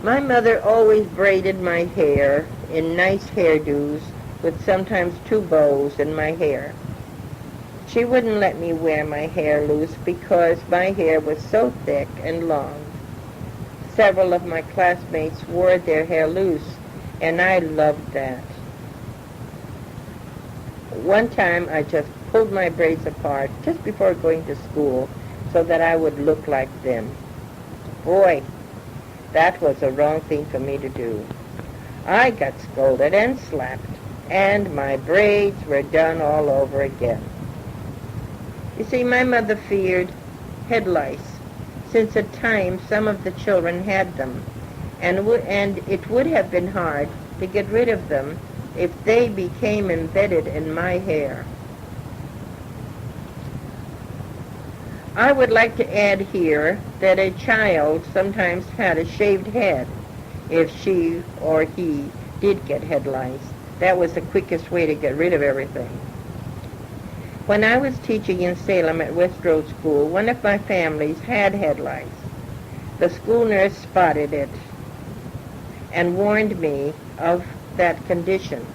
My mother always braided my hair in nice hairdos with sometimes 2 bows in my hair. She wouldn't let me wear my hair loose because my hair was so thick and long. Several of my classmates wore their hair loose, and I loved that. One time I just pulled my braids apart just before going to school so that I would look like them. Boy, that was a wrong thing for me to do. I got scolded and slapped, and my braids were done all over again. You see, my mother feared head lice, since at times some of the children had them, and it would have been hard to get rid of them if they became embedded in my hair. I would like to add here that a child sometimes had a shaved head if she or he did get head lice. That was the quickest way to get rid of everything. When I was teaching in Salem at West Road School, one of my families had head lice. The school nurse spotted it and warned me of that condition.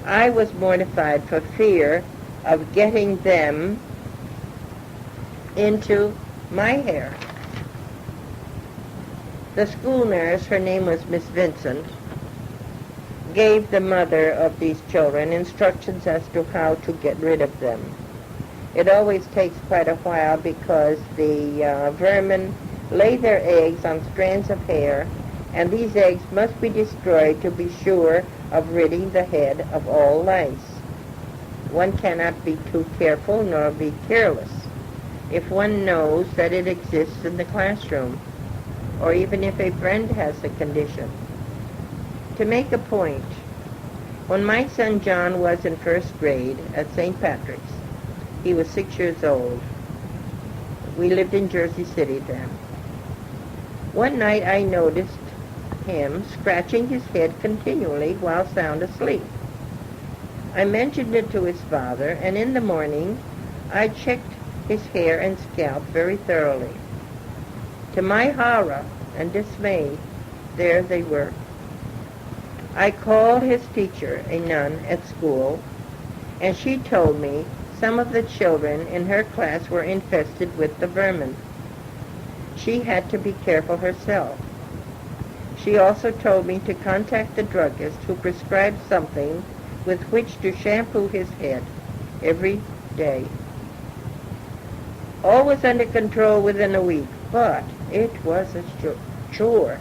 I was mortified for fear of getting them into my hair. The school nurse, her name was Miss Vincent, gave the mother of these children instructions as to how to get rid of them. It always takes quite a while because the vermin lay their eggs on strands of hair, and these eggs must be destroyed to be sure of ridding the head of all lice. One cannot be too careful nor be careless if one knows that it exists in the classroom, or even if a friend has the condition. To make a point, when my son John was in first grade at St. Patrick's, he was 6 years old. We lived in Jersey City then. One night I noticed him scratching his head continually while sound asleep. I mentioned it to his father, and in the morning I checked his hair and scalp very thoroughly. To my horror and dismay, there they were. I called his teacher, a nun at school, and she told me some of the children in her class were infested with the vermin. She had to be careful herself. She also told me to contact the druggist who prescribed something with which to shampoo his head every day. All was under control within a week, but it was a chore.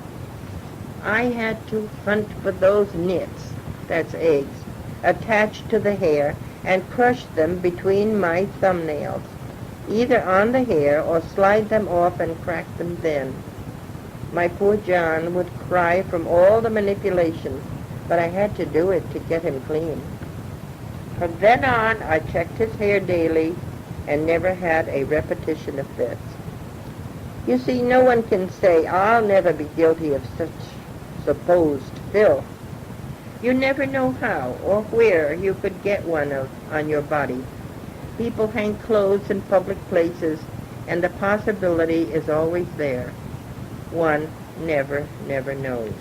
I had to hunt for those nits, that's eggs, attached to the hair and crush them between my thumbnails, either on the hair or slide them off and crack them then. My poor John would cry from all the manipulation, but I had to do it to get him clean. From then on, I checked his hair daily and never had a repetition of fits. You see, no one can say, I'll never be guilty of such supposed filth. You never know how or where you could get one on your body. People hang clothes in public places, and the possibility is always there. One never knows.